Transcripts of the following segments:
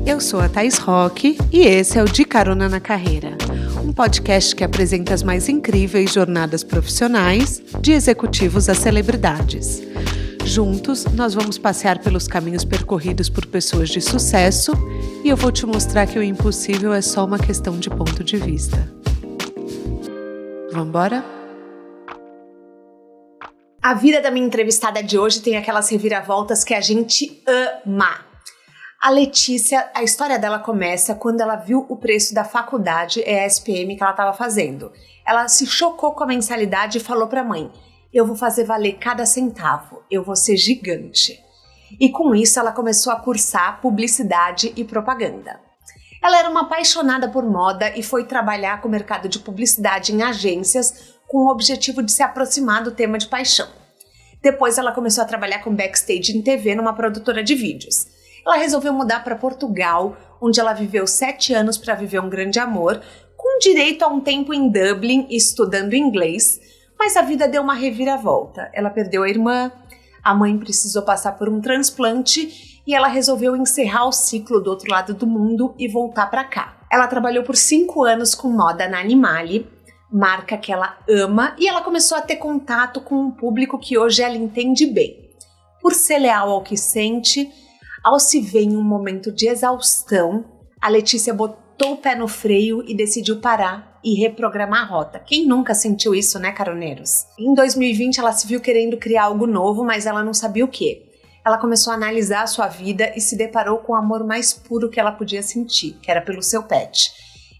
Eu sou a Thaís Roque e esse é o De Carona na Carreira, um podcast que apresenta as mais incríveis jornadas profissionais, de executivos a celebridades. Juntos, nós vamos passear pelos caminhos percorridos por pessoas de sucesso e eu vou te mostrar que o impossível é só uma questão de ponto de vista. Vamos embora? A vida da minha entrevistada de hoje tem aquelas reviravoltas que a gente ama. A Letícia, a história dela começa quando ela viu o preço da faculdade ESPM que ela estava fazendo. Ela se chocou com a mensalidade e falou para a mãe: eu vou fazer valer cada centavo, eu vou ser gigante. E com isso ela começou a cursar publicidade e propaganda. Ela era uma apaixonada por moda e foi trabalhar com o mercado de publicidade em agências com o objetivo de se aproximar do tema de paixão. Depois ela começou a trabalhar com backstage em TV numa produtora de vídeos. Ela resolveu mudar para Portugal, onde ela viveu 7 anos para viver um grande amor, com direito a um tempo em Dublin estudando inglês, mas a vida deu uma reviravolta. Ela perdeu a irmã, a mãe precisou passar por um transplante e ela resolveu encerrar o ciclo do outro lado do mundo e voltar para cá. Ela trabalhou por 5 anos com moda na Animale, marca que ela ama, e ela começou a ter contato com um público que hoje ela entende bem. Por ser leal ao que sente, ao se ver em um momento de exaustão, a Letícia botou o pé no freio e decidiu parar e reprogramar a rota. Quem nunca sentiu isso, né, caroneiros? Em 2020, ela se viu querendo criar algo novo, mas ela não sabia o quê. Ela começou a analisar a sua vida e se deparou com o amor mais puro que ela podia sentir, que era pelo seu pet.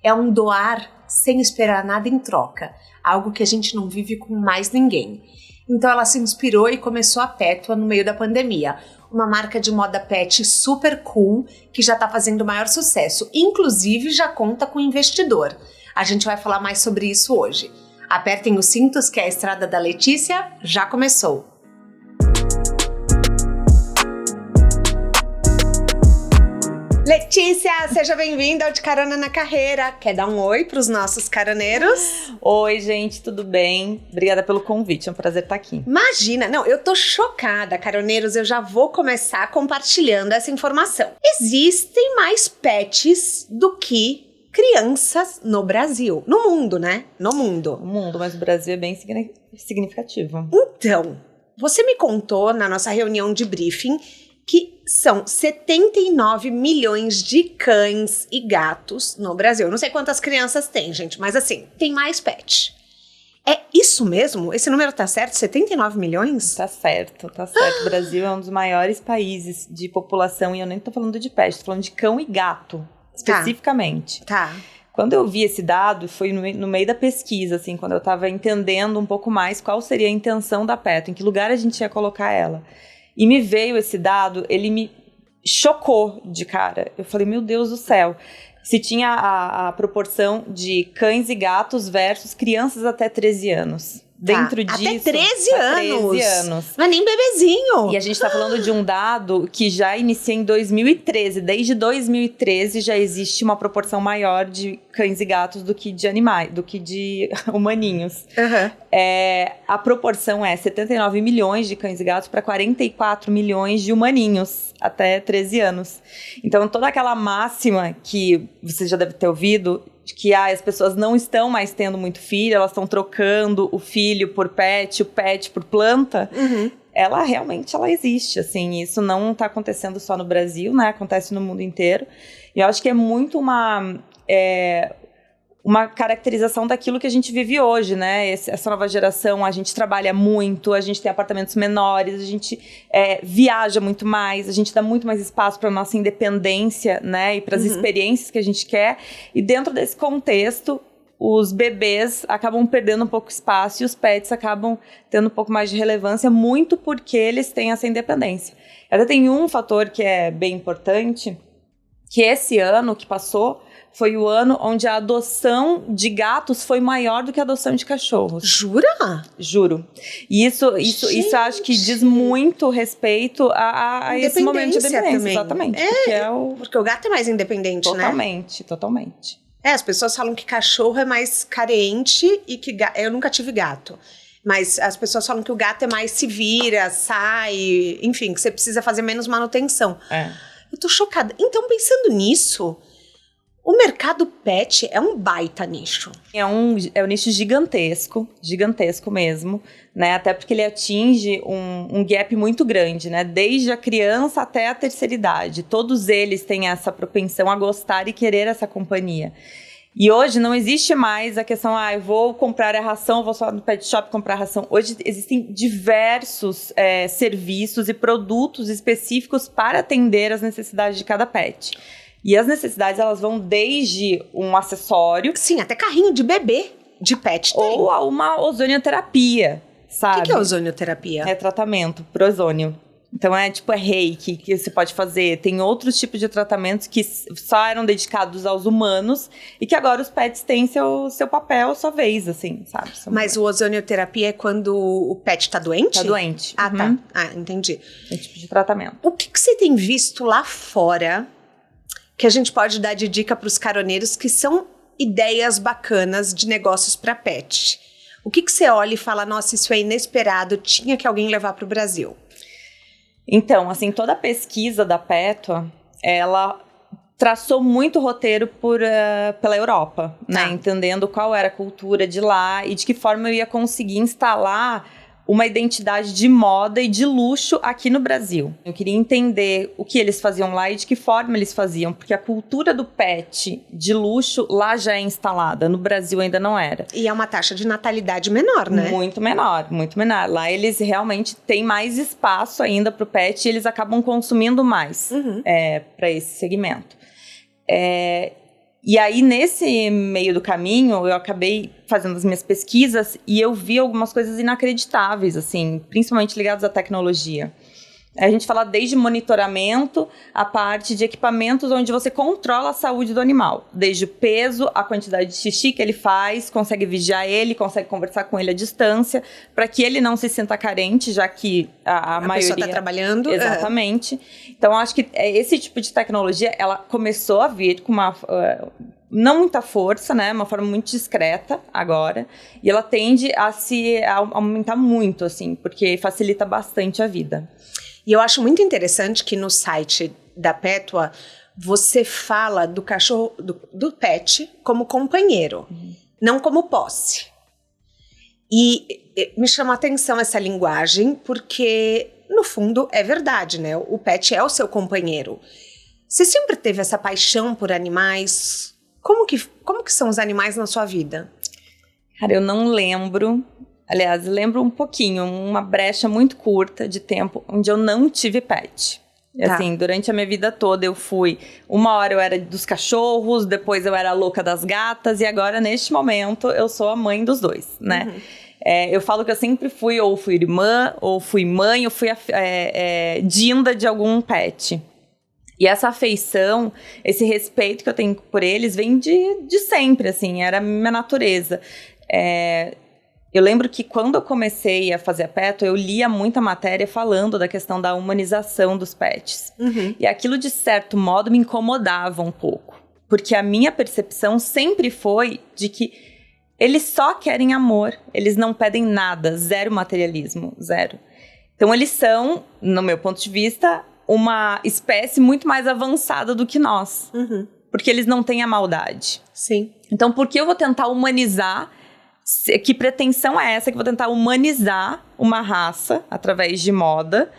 É um doar sem esperar nada em troca, algo que a gente não vive com mais ninguém. Então ela se inspirou e começou a Pétua no meio da pandemia, uma marca de moda pet super cool que já está fazendo o maior sucesso, inclusive já conta com investidor. A gente vai falar mais sobre isso hoje. Apertem os cintos que a estrada da Letícia já começou. Letícia, seja bem-vinda ao De Carona na Carreira. Quer dar um oi para os nossos caroneiros? Oi, gente, tudo bem? Obrigada pelo convite, é um prazer estar aqui. Imagina, não, eu tô chocada, caroneiros, eu já vou começar compartilhando essa informação. Existem mais pets do que crianças no Brasil. No mundo, né? No mundo. No mundo, mas o Brasil é bem significativo. Então, você me contou na nossa reunião de briefing que são 79 milhões de cães e gatos no Brasil. Eu não sei quantas crianças tem, gente, mas assim, tem mais pet. É isso mesmo? Esse número tá certo? 79 milhões? Tá certo, tá certo. O Brasil é um dos maiores países de população, e eu nem tô falando de pet, tô falando de cão e gato, especificamente. Tá. Quando eu vi esse dado, foi no meio da pesquisa, assim, quando eu tava entendendo um pouco mais qual seria a intenção da Pétua, em que lugar a gente ia colocar ela. E me veio esse dado, ele me chocou de cara. Eu falei, meu Deus do céu. Se tinha a proporção de cães e gatos versus crianças até 13 anos. Dentro disso... Até 13 anos! Não é nem bebezinho! E a gente tá falando de um dado que já inicia em 2013. Desde 2013 já existe uma proporção maior de cães e gatos do que de animais, do que de humaninhos. Uhum. A proporção é 79 milhões de cães e gatos para 44 milhões de humaninhos até 13 anos. Então, toda aquela máxima que você já deve ter ouvido, de que as pessoas não estão mais tendo muito filho, elas estão trocando o filho por pet, o pet por planta, ela realmente existe, assim, isso não está acontecendo só no Brasil, né, acontece no mundo inteiro, e eu acho que é muito uma caracterização daquilo que a gente vive hoje, né? Essa nova geração, a gente trabalha muito, a gente tem apartamentos menores, a gente viaja muito mais, a gente dá muito mais espaço para a nossa independência, né? E para as experiências que a gente quer. E dentro desse contexto, os bebês acabam perdendo um pouco espaço e os pets acabam tendo um pouco mais de relevância, muito porque eles têm essa independência. Até tem um fator que é bem importante, que esse ano que passou foi o ano onde a adoção de gatos foi maior do que a adoção de cachorros. Jura? Juro. E isso acho que diz muito respeito a esse momento de independência. Também. Exatamente. Porque o gato é mais independente, totalmente, né? Totalmente. As pessoas falam que cachorro é mais carente e que eu nunca tive gato. Mas as pessoas falam que o gato é mais se vira, sai, enfim, que você precisa fazer menos manutenção. Eu tô chocada. Então, pensando nisso, o mercado pet é um baita nicho. É um nicho gigantesco mesmo, né? Até porque ele atinge um gap muito grande, né? Desde a criança até a terceira idade. Todos eles têm essa propensão a gostar e querer essa companhia. E hoje não existe mais a questão, eu vou comprar a ração, vou só no pet shop comprar a ração. Hoje existem diversos serviços e produtos específicos para atender as necessidades de cada pet. E as necessidades, elas vão desde um acessório... Sim, até carrinho de bebê de pet tem. Ou a uma ozonioterapia, sabe? O que é ozonioterapia? É tratamento por ozônio. Então, é reiki que você pode fazer. Tem outros tipos de tratamentos que só eram dedicados aos humanos e que agora os pets têm seu papel, sua vez, assim, sabe? Mas o ozonioterapia é quando o pet tá doente? Tá doente. Ah, tá. Ah, entendi. É tipo de tratamento. O que você tem visto lá fora que a gente pode dar de dica para os caroneiros que são ideias bacanas de negócios para pet? O que você olha e fala, nossa, isso é inesperado, tinha que alguém levar para o Brasil? Então, assim, toda a pesquisa da Pétua, ela traçou muito roteiro pela Europa, né? Entendendo qual era a cultura de lá e de que forma eu ia conseguir instalar uma identidade de moda e de luxo aqui no Brasil. Eu queria entender o que eles faziam lá e de que forma eles faziam, porque a cultura do pet de luxo lá já é instalada, no Brasil ainda não era. E é uma taxa de natalidade menor, né? Muito menor, muito menor. Lá eles realmente têm mais espaço ainda para o pet e eles acabam consumindo mais para esse segmento. E aí, nesse meio do caminho, eu acabei fazendo as minhas pesquisas e eu vi algumas coisas inacreditáveis, assim, principalmente ligadas à tecnologia. A gente fala desde monitoramento, a parte de equipamentos onde você controla a saúde do animal. Desde o peso, a quantidade de xixi que ele faz, consegue vigiar ele, consegue conversar com ele à distância, para que ele não se sinta carente, já que a maioria... pessoa está trabalhando. Exatamente. Então, acho que esse tipo de tecnologia, ela começou a vir com uma... não muita força, né? Uma forma muito discreta agora. E ela tende a aumentar muito, assim, porque facilita bastante a vida. E eu acho muito interessante que no site da Pétua você fala do cachorro, do pet como companheiro, não como posse. E me chama a atenção essa linguagem, porque no fundo é verdade, né? O pet é o seu companheiro. Você sempre teve essa paixão por animais? Como que são os animais na sua vida? Cara, eu não lembro. Aliás, lembro um pouquinho, uma brecha muito curta de tempo onde eu não tive pet. Assim, durante a minha vida toda eu fui... Uma hora eu era dos cachorros, depois eu era a louca das gatas e agora, neste momento, eu sou a mãe dos dois, né? Eu falo que eu sempre fui, ou fui irmã, ou fui mãe, ou fui dinda de algum pet. E essa afeição, esse respeito que eu tenho por eles vem de sempre, assim, era a minha natureza. Eu lembro que quando eu comecei a fazer a Pétua, eu lia muita matéria falando da questão da humanização dos pets. E aquilo, de certo modo, me incomodava um pouco. Porque a minha percepção sempre foi de que eles só querem amor, eles não pedem nada, zero materialismo, zero. Então eles são, no meu ponto de vista, uma espécie muito mais avançada do que nós. Porque eles não têm a maldade. Sim. Então por que eu vou tentar humanizar? Que pretensão é essa que eu vou tentar humanizar uma raça através de moda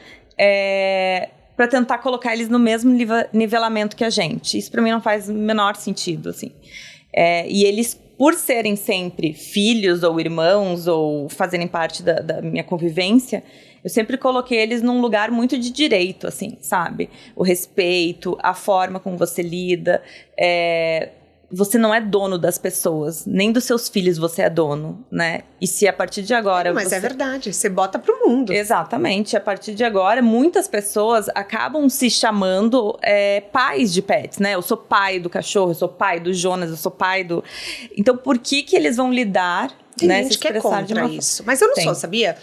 para tentar colocar eles no mesmo nivelamento que a gente? Isso para mim não faz o menor sentido, assim. E eles, por serem sempre filhos ou irmãos ou fazerem parte da minha convivência, eu sempre coloquei eles num lugar muito de direito, assim, sabe? O respeito, a forma como você lida. Você não é dono das pessoas, nem dos seus filhos você é dono, né? E se a partir de agora... Mas é verdade, você bota pro mundo. Exatamente, a partir de agora, muitas pessoas acabam se chamando pais de pets, né? Eu sou pai do cachorro, eu sou pai do Jonas, eu sou pai do... Então, por que eles vão lidar... Tem né, gente que é contra isso, mas eu não sou, sabia?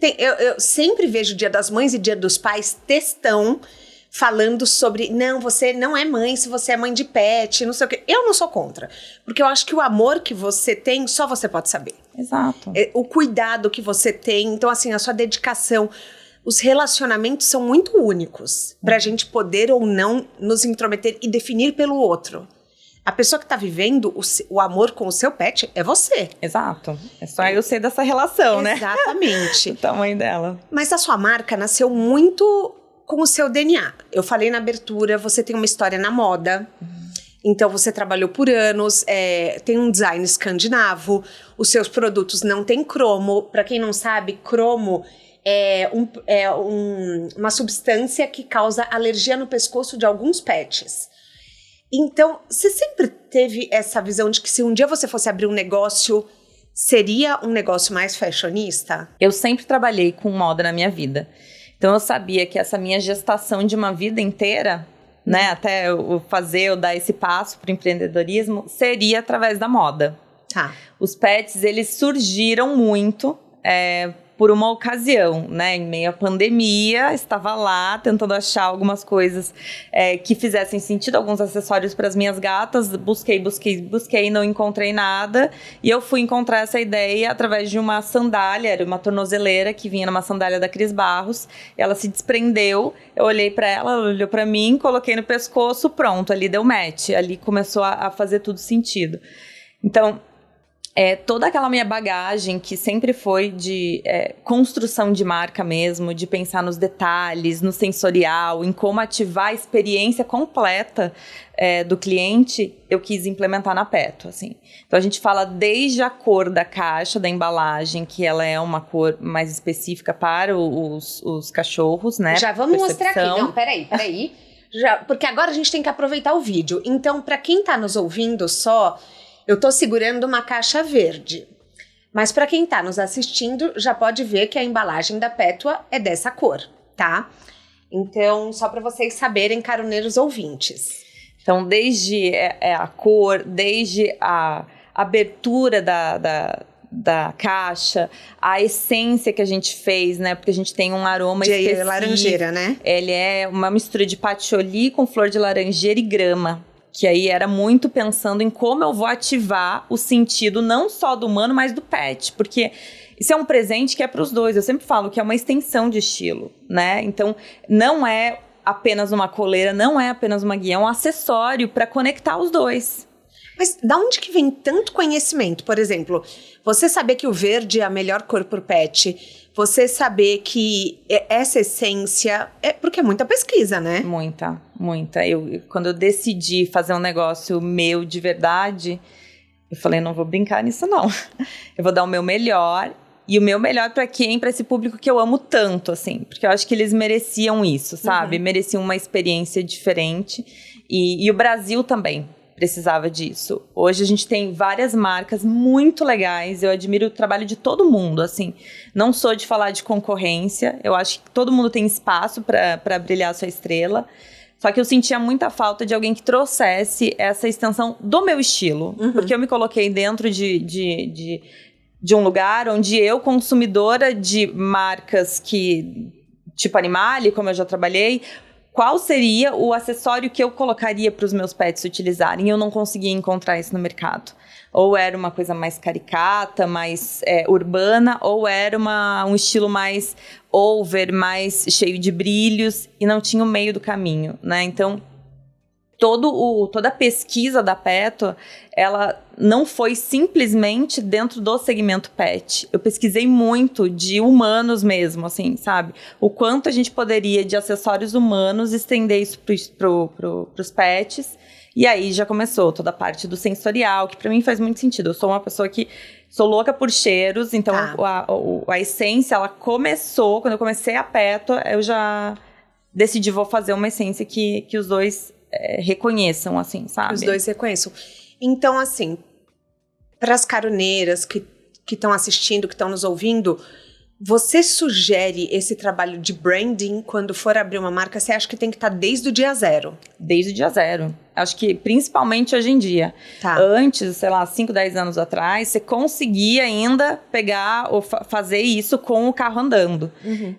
Eu sempre vejo Dia das Mães e Dia dos Pais textão falando sobre, não, você não é mãe se você é mãe de pet, não sei o quê. Eu não sou contra, porque eu acho que o amor que você tem, só você pode saber. Exato. O cuidado que você tem, então assim, a sua dedicação. os relacionamentos são muito únicos para a gente poder ou não nos intrometer e definir pelo outro. A pessoa que está vivendo o amor com o seu pet é você. Exato. É só eu sei dessa relação, né? Exatamente. O tamanho dela. Mas a sua marca nasceu muito com o seu DNA. Eu falei na abertura, você tem uma história na moda. Então, você trabalhou por anos, tem um design escandinavo. Os seus produtos não têm cromo. Para quem não sabe, cromo é uma substância que causa alergia no pescoço de alguns pets. Então, você sempre teve essa visão de que se um dia você fosse abrir um negócio, seria um negócio mais fashionista? Eu sempre trabalhei com moda na minha vida. Então, eu sabia que essa minha gestação de uma vida inteira, né, até eu dar esse passo para o empreendedorismo, seria através da moda. Tá. Os pets, eles surgiram muito por uma ocasião, né? Em meio à pandemia, estava lá tentando achar algumas coisas que fizessem sentido, alguns acessórios para as minhas gatas. Busquei, não encontrei nada. E eu fui encontrar essa ideia através de uma sandália, era uma tornozeleira que vinha numa sandália da Cris Barros. Ela se desprendeu, eu olhei para ela olhou para mim, coloquei no pescoço, pronto, ali deu match. Ali começou a fazer tudo sentido. Então, toda aquela minha bagagem que sempre foi de construção de marca mesmo, de pensar nos detalhes, no sensorial, em como ativar a experiência completa do cliente, eu quis implementar na Petto, assim. Então a gente fala desde a cor da caixa, da embalagem, que ela é uma cor mais específica para os cachorros, né? Já vamos mostrar aqui. Não, peraí. Porque agora a gente tem que aproveitar o vídeo. Então, para quem tá nos ouvindo só... Eu tô segurando uma caixa verde, mas para quem tá nos assistindo já pode ver que a embalagem da Pétua é dessa cor, tá? Então, só para vocês saberem, caroneiros ouvintes. Então, desde a cor, desde a abertura da caixa, a essência que a gente fez, né? Porque a gente tem um aroma específico. De laranjeira, né? Ele é uma mistura de patchouli com flor de laranjeira e grama. Que aí era muito pensando em como eu vou ativar o sentido não só do humano, mas do pet. Porque isso é um presente que é para os dois. Eu sempre falo que é uma extensão de estilo, né? Então, não é apenas uma coleira, não é apenas uma guia, é um acessório para conectar os dois. Mas da onde que vem tanto conhecimento? Por exemplo, você saber que o verde é a melhor cor para o pet... Você saber que essa essência... porque é muita pesquisa, né? Muita. Quando eu decidi fazer um negócio meu de verdade, eu falei, não vou brincar nisso, não. Eu vou dar o meu melhor. E o meu melhor para quem? Para esse público que eu amo tanto, assim. Porque eu acho que eles mereciam isso, sabe? Uhum. Mereciam uma experiência diferente. E o Brasil também precisava disso. Hoje a gente tem várias marcas muito legais, eu admiro o trabalho de todo mundo, assim, não sou de falar de concorrência, eu acho que todo mundo tem espaço para brilhar a sua estrela, só que eu sentia muita falta de alguém que trouxesse essa extensão do meu estilo, porque eu me coloquei dentro de um lugar onde eu, consumidora de marcas que, tipo Animale, como eu já trabalhei, qual seria o acessório que eu colocaria para os meus pets utilizarem? Eu não conseguia encontrar isso no mercado. Ou era uma coisa mais caricata, mais urbana, ou era um estilo mais over, mais cheio de brilhos, e não tinha o meio do caminho, né? Então, toda a pesquisa da Petto, ela não foi simplesmente dentro do segmento pet. Eu pesquisei muito de humanos mesmo, assim, sabe? O quanto a gente poderia, de acessórios humanos, estender isso pros pets. E aí já começou toda a parte do sensorial, que pra mim faz muito sentido. Eu sou uma pessoa que sou louca por cheiros, então a essência, ela começou, quando eu comecei a Petto, eu já decidi, vou fazer uma essência que os dois reconheçam, assim, sabe? Os dois reconheçam. Então, assim, para as caroneiras que estão assistindo, que estão nos ouvindo, você sugere esse trabalho de branding quando for abrir uma marca? Você acha que tem que estar desde o dia zero? Desde o dia zero. Acho que principalmente hoje em dia. Tá. Antes, sei lá, 5, 10 anos atrás, você conseguia ainda pegar ou fazer isso com o carro andando. Uhum.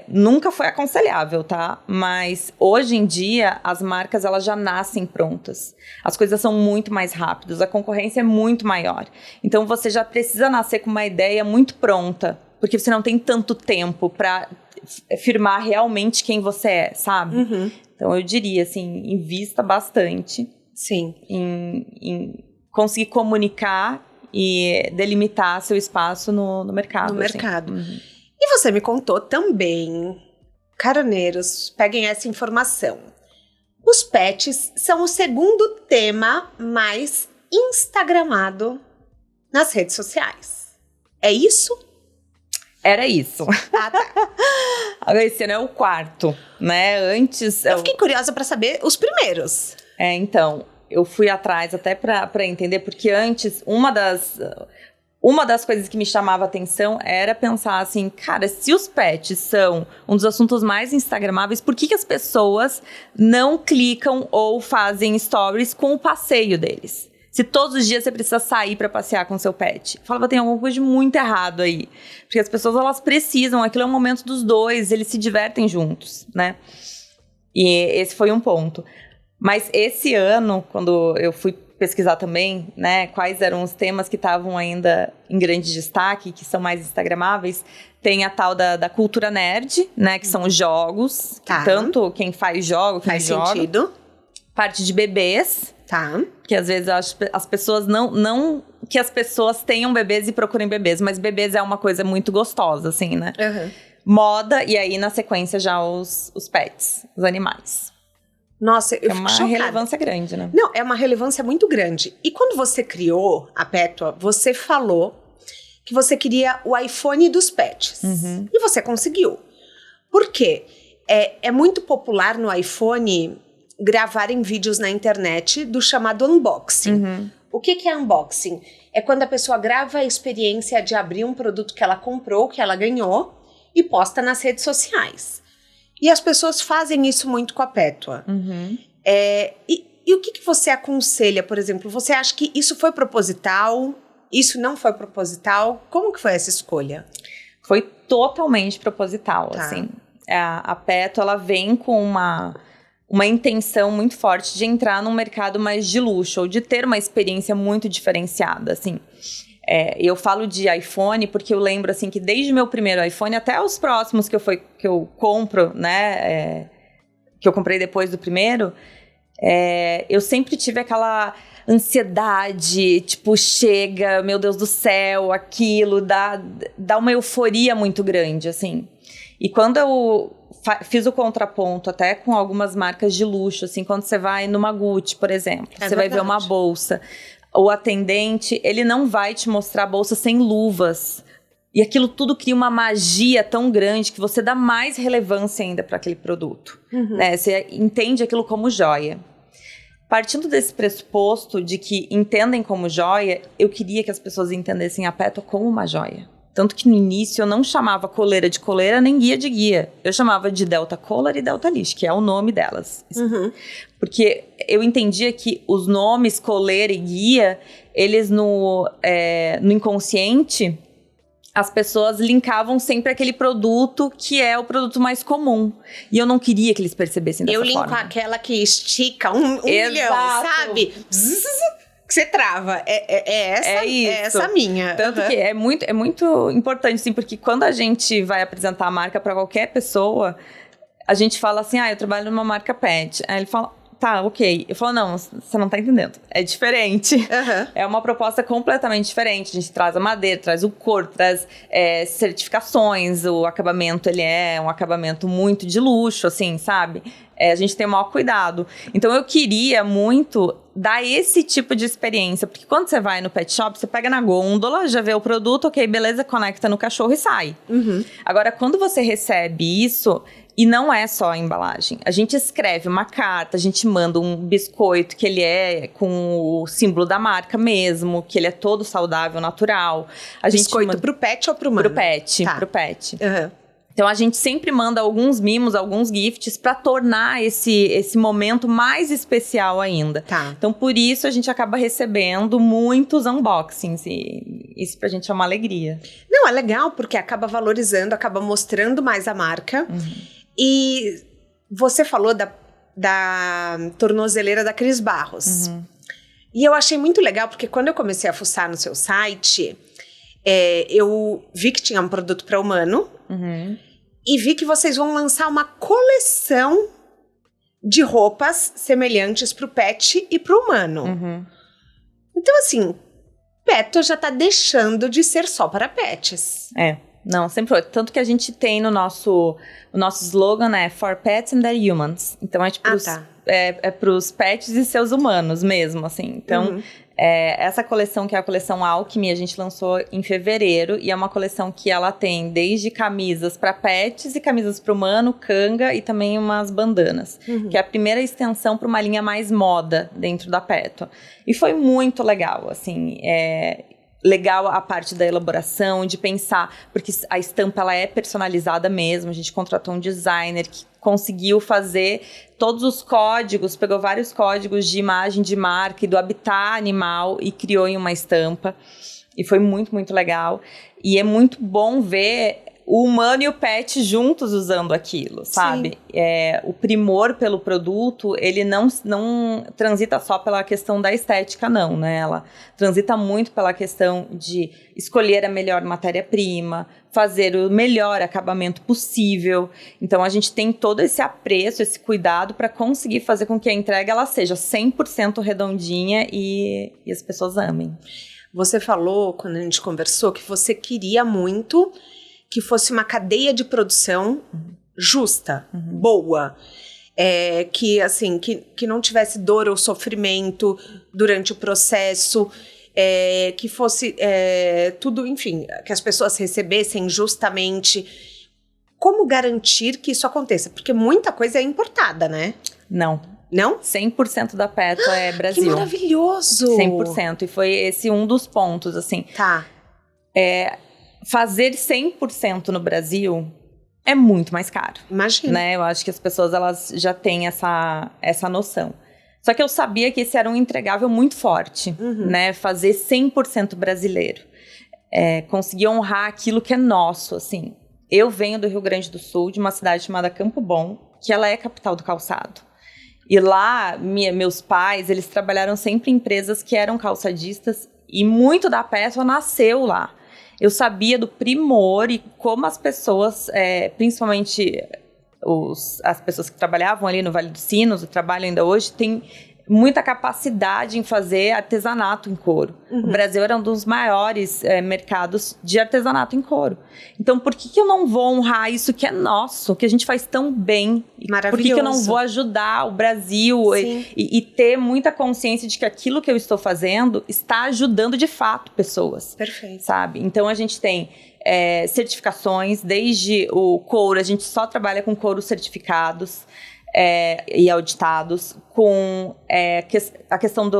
Nunca foi aconselhável, tá? Mas hoje em dia, as marcas elas já nascem prontas. As coisas são muito mais rápidas, a concorrência é muito maior. Então, você já precisa nascer com uma ideia muito pronta. Porque você não tem tanto tempo para firmar realmente quem você é, sabe? Então eu diria assim, invista bastante. Sim. Em conseguir comunicar e delimitar seu espaço no mercado. No mercado. E você me contou também, caroneiros, peguem essa informação. Os pets são o segundo tema mais instagramado nas redes sociais. É isso? Era isso. Ah, tá. Agora esse ano é o quarto, né? Antes... Eu fiquei curiosa para saber os primeiros. Então, eu fui atrás até para entender, porque antes, uma das coisas que me chamava a atenção era pensar assim, cara, se os pets são um dos assuntos mais instagramáveis, por que as pessoas não clicam ou fazem stories com o passeio deles? Se todos os dias você precisa sair para passear com seu pet. Eu falava, tem alguma coisa de muito errado aí. Porque as pessoas, elas precisam, aquilo é um momento dos dois, eles se divertem juntos, né? E esse foi um ponto. Mas esse ano, quando eu fui pesquisar também, né, quais eram os temas que estavam ainda em grande destaque, que são mais instagramáveis, tem a tal da cultura nerd, né, que são os jogos, Tá. Tanto quem faz jogo, quem Faz joga. sentido. Parte de bebês, Tá. que às vezes eu acho que as pessoas não que as pessoas tenham bebês e procurem bebês, mas bebês é uma coisa muito gostosa, assim, né? Moda, e aí na sequência já os pets, os animais. Nossa, eu É fico uma chocada. relevância grande, né? Não, é uma relevância muito grande. E quando você criou a Pétua, você falou que você queria o iPhone dos pets. E você conseguiu. Por quê? É muito popular no iPhone gravarem vídeos na internet do chamado unboxing. O que é unboxing? É quando a pessoa grava a experiência de abrir um produto que ela comprou, que ela ganhou, e posta nas redes sociais. E as pessoas fazem isso muito com a Pétua. E o que você aconselha, por exemplo? Você acha que isso foi proposital? Isso não foi proposital? Como que foi essa escolha? Foi totalmente proposital, Tá. assim. A Pétua, ela vem com uma intenção muito forte de entrar num mercado mais de luxo, ou de ter uma experiência muito diferenciada, assim. Eu falo de iPhone porque eu lembro, assim, que desde o meu primeiro iPhone até os próximos que eu compro, né, que eu comprei depois do primeiro, eu sempre tive aquela ansiedade, tipo, chega, meu Deus do céu, aquilo, dá uma euforia muito grande, assim. E quando eu fiz o contraponto até com algumas marcas de luxo, assim, quando você vai numa Gucci, por exemplo, você vai ver uma bolsa, o atendente, ele não vai te mostrar a bolsa sem luvas. E aquilo tudo cria uma magia tão grande que você dá mais relevância ainda para aquele produto. Né? Você entende aquilo como joia. Partindo desse pressuposto de que entendem como joia, eu queria que as pessoas entendessem a Pétua como uma joia. Tanto que no início eu não chamava coleira de coleira nem guia de guia. Eu chamava de Delta Collar e Delta Leash, que é o nome delas. Porque eu entendia que os nomes coleira e guia, eles no inconsciente, as pessoas linkavam sempre aquele produto que é o produto mais comum. E eu não queria que eles percebessem dessa forma. Eu linko aquela que estica um milhão, sabe? Que você trava. É essa minha. Tanto que é muito importante, assim, porque quando a gente vai apresentar a marca para qualquer pessoa, a gente fala assim, eu trabalho numa marca pet. Aí ele fala, tá, ok. Eu falo, não, você não tá entendendo. É diferente. É uma proposta completamente diferente. A gente traz a madeira, traz o couro, traz certificações. O acabamento, ele é um acabamento muito de luxo, assim, sabe? A gente tem o maior cuidado. Então, eu queria muito dar esse tipo de experiência. Porque quando você vai no pet shop, você pega na gôndola, já vê o produto, ok, beleza, conecta no cachorro e sai. Agora, quando você recebe isso... E não é só a embalagem. A gente escreve uma carta, a gente manda um biscoito que ele é com o símbolo da marca mesmo, que ele é todo saudável, natural. Biscoito pro pet ou pro humano? Pro pet. Então, a gente sempre manda alguns mimos, alguns gifts para tornar esse momento mais especial ainda. Então, por isso, a gente acaba recebendo muitos unboxings. E isso pra gente é uma alegria. Não, é legal, porque acaba valorizando, acaba mostrando mais a marca. E você falou da tornozeleira da Cris Barros. E eu achei muito legal, porque quando eu comecei a fuçar no seu site, eu vi que tinha um produto para humano. E vi que vocês vão lançar uma coleção de roupas semelhantes pro pet e pro humano. Então, assim, Petto já tá deixando de ser só para pets. Não, sempre foi. Tanto que a gente tem no o nosso slogan, né? For pets and their humans. Então, é pros pets e seus humanos mesmo, assim. Então, essa coleção, que é a coleção Alchemy, a gente lançou em fevereiro. E é uma coleção que ela tem desde camisas para pets e camisas para humano, canga e também umas bandanas. Que é a primeira extensão para uma linha mais moda dentro da Petto. E foi muito legal, assim. Legal a parte da elaboração, de pensar, porque a estampa ela é personalizada mesmo, a gente contratou um designer que conseguiu fazer todos os códigos, pegou vários códigos de imagem de marca e do habitat animal e criou em uma estampa, e foi muito, muito legal, e é muito bom ver o humano e o pet juntos usando aquilo, sabe? O primor pelo produto, ele não transita só pela questão da estética, não, né? Ela transita muito pela questão de escolher a melhor matéria-prima, fazer o melhor acabamento possível. Então, a gente tem todo esse apreço, esse cuidado para conseguir fazer com que a entrega ela seja 100% redondinha e as pessoas amem. Você falou, quando a gente conversou, que você queria muito que fosse uma cadeia de produção justa, boa, que assim, que não tivesse dor ou sofrimento durante o processo, que fosse tudo, enfim, que as pessoas recebessem justamente. Como garantir que isso aconteça? Porque muita coisa é importada, né? Não? 100% da Petto é Brasil. Que maravilhoso! 100%, e foi esse um dos pontos, assim. Tá. Fazer 100% no Brasil é muito mais caro. Imagina. Né? Eu acho que as pessoas elas já têm essa noção. Só que eu sabia que esse era um entregável muito forte, né? Fazer 100% brasileiro. Conseguir honrar aquilo que é nosso, assim. Eu venho do Rio Grande do Sul, de uma cidade chamada Campo Bom, que ela é capital do calçado. E lá, meus pais, eles trabalharam sempre em empresas que eram calçadistas e muito da Petto nasceu lá. Eu sabia do primor e como as pessoas, principalmente as pessoas que trabalhavam ali no Vale dos Sinos, o trabalho ainda hoje, tem muita capacidade em fazer artesanato em couro. O Brasil era um dos maiores mercados de artesanato em couro. Então, por que eu não vou honrar isso que é nosso, que a gente faz tão bem? Maravilhoso. Por que eu não vou ajudar o Brasil e ter muita consciência de que aquilo que eu estou fazendo está ajudando de fato pessoas? Perfeito. Sabe? Então, a gente tem certificações, desde o couro, a gente só trabalha com couros certificados, e auditados, com a questão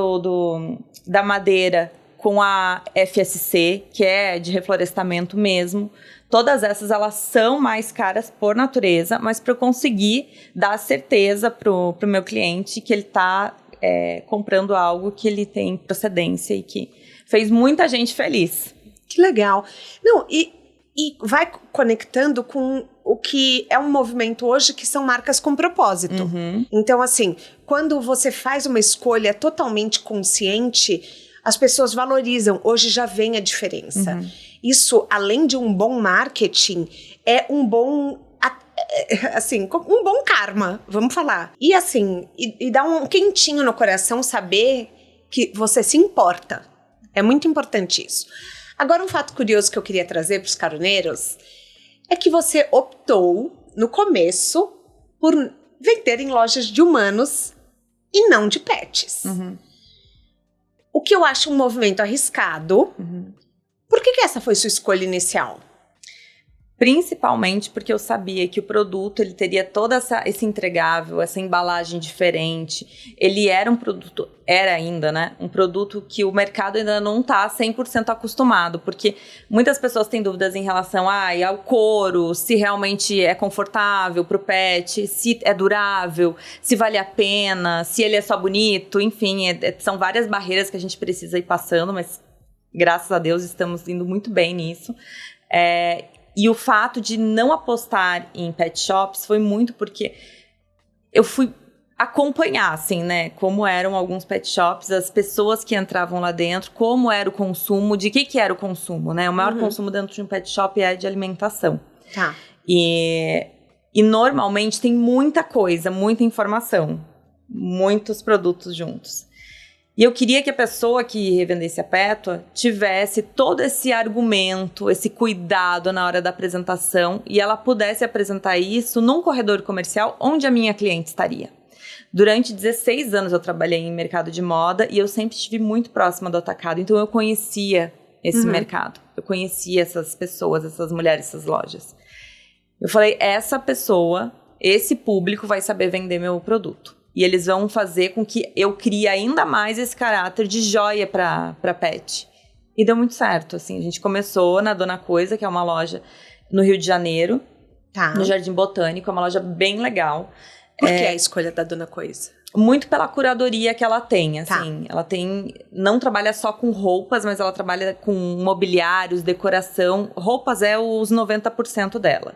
da madeira com a FSC, que é de reflorestamento mesmo. Todas essas, elas são mais caras por natureza, mas para eu conseguir dar certeza pro meu cliente que ele está comprando algo que ele tem procedência e que fez muita gente feliz. Que legal. Não, e vai conectando com o que é um movimento hoje, que são marcas com propósito. Então, assim, quando você faz uma escolha totalmente consciente, as pessoas valorizam. Hoje já vem a diferença. Isso, além de um bom marketing, é um bom... assim, um bom karma, vamos falar. E assim, e dá um quentinho no coração saber que você se importa. É muito importante isso. Agora, um fato curioso que eu queria trazer para os caroneiros é que você optou, no começo, por vender em lojas de humanos e não de pets. O que eu acho um movimento arriscado. Por que essa foi sua escolha inicial? Principalmente porque eu sabia que o produto ele teria toda esse entregável, essa embalagem diferente. Ele era um produto, era ainda, né? Um produto que o mercado ainda não está 100% acostumado, porque muitas pessoas têm dúvidas em relação ao couro, se realmente é confortável para o pet, se é durável, se vale a pena, se ele é só bonito, enfim, são várias barreiras que a gente precisa ir passando, mas graças a Deus estamos indo muito bem nisso. E o fato de não apostar em pet shops foi muito porque eu fui acompanhar, assim, né? Como eram alguns pet shops, as pessoas que entravam lá dentro, como era o consumo, de que era o consumo, né? O maior consumo dentro de um pet shop é de alimentação. Tá. E normalmente tem muita coisa, muita informação, muitos produtos juntos. E eu queria que a pessoa que revendesse a Pétua tivesse todo esse argumento, esse cuidado na hora da apresentação e ela pudesse apresentar isso num corredor comercial onde a minha cliente estaria. Durante 16 anos eu trabalhei em mercado de moda e eu sempre estive muito próxima do atacado, então eu conhecia esse mercado, eu conhecia essas pessoas, essas mulheres, essas lojas. Eu falei, essa pessoa, esse público vai saber vender meu produto. E eles vão fazer com que eu crie ainda mais esse caráter de joia pra pet. E deu muito certo, assim. A gente começou na Dona Coisa, que é uma loja no Rio de Janeiro, no Jardim Botânico. É uma loja bem legal. Por que a escolha da Dona Coisa? Muito pela curadoria que ela tem, assim. Ela não trabalha só com roupas, mas ela trabalha com mobiliários, decoração. Roupas é os 90% dela.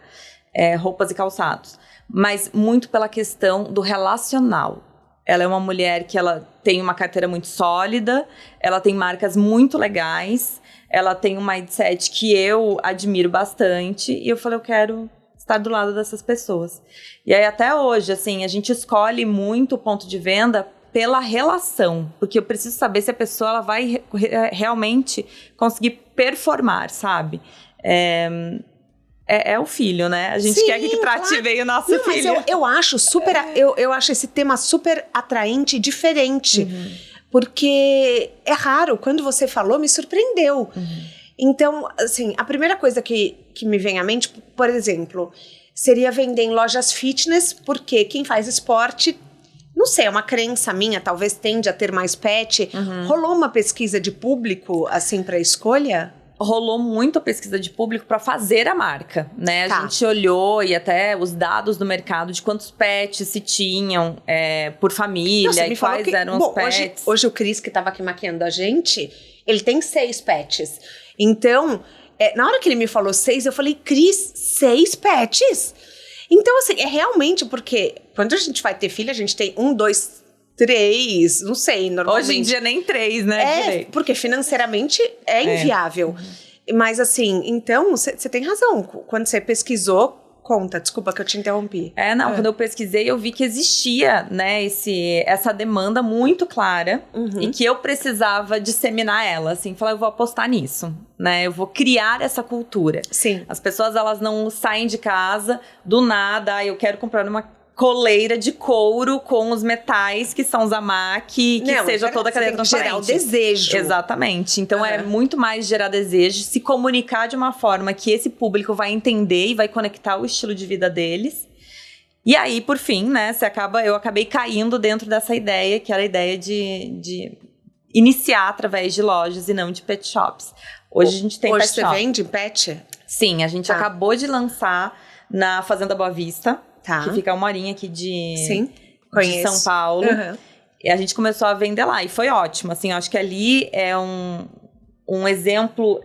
Roupas e calçados. Mas muito pela questão do relacional. Ela é uma mulher que ela tem uma carteira muito sólida, ela tem marcas muito legais, ela tem um mindset que eu admiro bastante, e eu falei, eu quero estar do lado dessas pessoas. E aí até hoje, assim, a gente escolhe muito o ponto de venda pela relação, porque eu preciso saber se a pessoa ela vai realmente conseguir performar, sabe? É o filho, né? A gente quer que trate bem o nosso filho. Mas eu acho super... Eu acho esse tema super atraente e diferente. Porque é raro. Quando você falou, me surpreendeu. Então, assim, a primeira coisa que me vem à mente, por exemplo, seria vender em lojas fitness, porque quem faz esporte... Não sei, é uma crença minha, talvez tende a ter mais pet. Rolou uma pesquisa de público, assim, para escolha? Rolou muito a pesquisa de público para fazer a marca, né? A gente olhou e até os dados do mercado de quantos pets se tinham por família e quais eram os pets. Hoje o Cris, que estava aqui maquiando a gente, ele tem 6 pets. Então, na hora que ele me falou 6, eu falei, Cris, 6 pets? Então, assim, é realmente porque quando a gente vai ter filho, a gente tem 1, 2, 3, não sei, normalmente. Hoje em dia nem 3, né? Porque financeiramente é inviável. Mas assim, então, você tem razão. Quando você pesquisou, conta, desculpa que eu te interrompi. Quando eu pesquisei, eu vi que existia, né, essa demanda muito clara e que eu precisava disseminar ela, assim, falar, eu vou apostar nisso, né, eu vou criar essa cultura. Sim. As pessoas, elas não saem de casa do nada, eu quero comprar uma coleira de couro com os metais que são Zamaki, que seja toda a cadeia transparente. Gerar o desejo. Exatamente. Então é muito mais gerar desejo, se comunicar de uma forma que esse público vai entender e vai conectar o estilo de vida deles. E aí, por fim, né, eu acabei caindo dentro dessa ideia, que era a ideia de iniciar através de lojas e não de pet shops. Hoje a gente tem pet shop. Hoje você vende pet? Sim, a gente acabou de lançar na Fazenda Boa Vista. Que fica 1 horinha aqui de São Paulo. E a gente começou a vender lá. E foi ótimo. Assim, eu acho que ali é um exemplo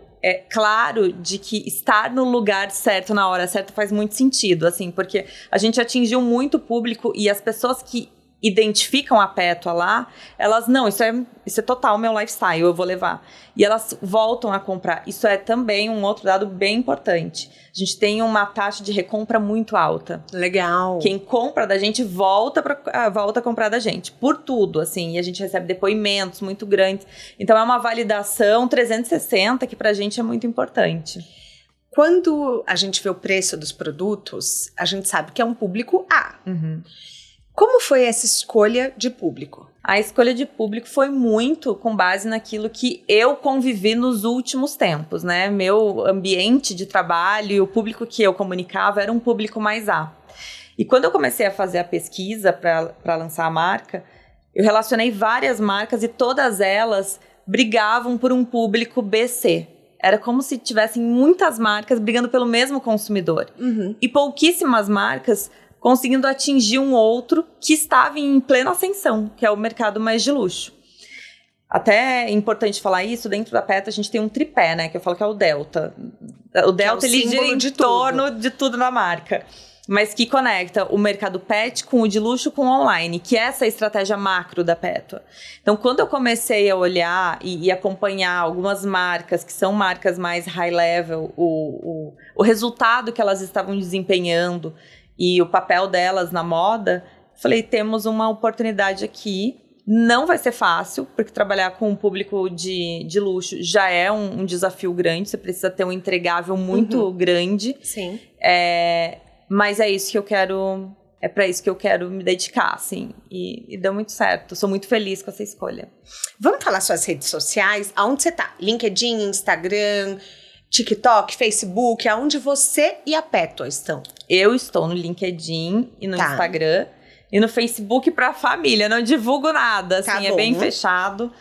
claro de que estar no lugar certo, na hora certa, faz muito sentido. Assim, porque a gente atingiu muito público e as pessoas que identificam a Pétua lá, elas, não, isso é total meu lifestyle, eu vou levar. E elas voltam a comprar. Isso é também um outro dado bem importante. A gente tem uma taxa de recompra muito alta. Legal. Quem compra da gente volta a comprar da gente. Por tudo, assim. E a gente recebe depoimentos muito grandes. Então, é uma validação 360 que pra gente é muito importante. Quando a gente vê o preço dos produtos, a gente sabe que é um público A. Como foi essa escolha de público? A escolha de público foi muito com base naquilo que eu convivi nos últimos tempos, né? Meu ambiente de trabalho e o público que eu comunicava era um público mais A. E quando eu comecei a fazer a pesquisa para lançar a marca, eu relacionei várias marcas e todas elas brigavam por um público BC. Era como se tivessem muitas marcas brigando pelo mesmo consumidor. E pouquíssimas marcas conseguindo atingir um outro que estava em plena ascensão, que é o mercado mais de luxo. Até é importante falar isso, dentro da Pétua a gente tem um tripé, né, que eu falo que é o Delta. O Delta, ele gira em torno de tudo na marca. mas que conecta o mercado pet com o de luxo com o online, que é essa estratégia macro da Pétua. Então, quando eu comecei a olhar e acompanhar algumas marcas, que são marcas mais high level, o resultado que elas estavam desempenhando e o papel delas na moda, falei, temos uma oportunidade aqui. Não vai ser fácil, porque trabalhar com um público de luxo já é um desafio grande. Você precisa ter um entregável muito grande. Sim. Mas é isso que eu quero... É para isso que eu quero me dedicar, assim. E deu muito certo. Sou muito feliz com essa escolha. Vamos falar suas redes sociais? Aonde você tá? LinkedIn, Instagram, TikTok, Facebook? Aonde você e a Pétua estão? Eu estou no LinkedIn e no Instagram. E no Facebook pra família, não divulgo nada, assim, é bem fechado.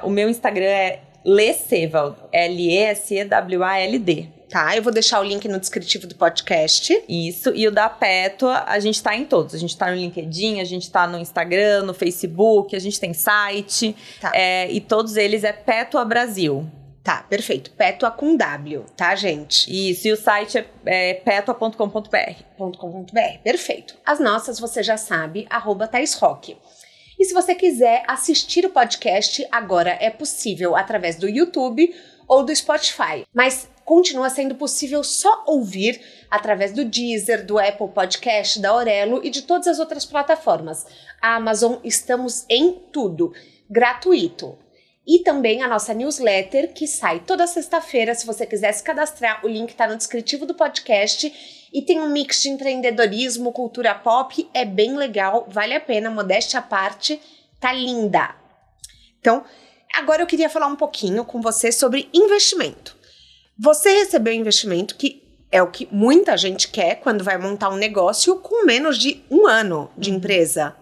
O meu Instagram é Lesewald, Lesewald. Tá, eu vou deixar o link no descritivo do podcast. Isso, e o da Pétua, a gente tá em todos. A gente tá no LinkedIn, a gente tá no Instagram, no Facebook, a gente tem site. Tá. E todos eles é Pétua Brasil. Tá, perfeito. Pétua com W, tá, gente? Isso, e o site é petua.com.br. Perfeito. As nossas, você já sabe, @ThaisRock. E se você quiser assistir o podcast, agora é possível através do YouTube ou do Spotify. Mas continua sendo possível só ouvir através do Deezer, do Apple Podcast, da Aurelo e de todas as outras plataformas. A Amazon, estamos em tudo. Gratuito. E também a nossa newsletter, que sai toda sexta-feira. Se você quiser se cadastrar, o link está no descritivo do podcast. E tem um mix de empreendedorismo, cultura pop. É bem legal, vale a pena, modéstia à parte. Tá linda. Então, agora eu queria falar um pouquinho com você sobre investimento. Você recebeu investimento, que é o que muita gente quer quando vai montar um negócio com menos de 1 ano de empresa.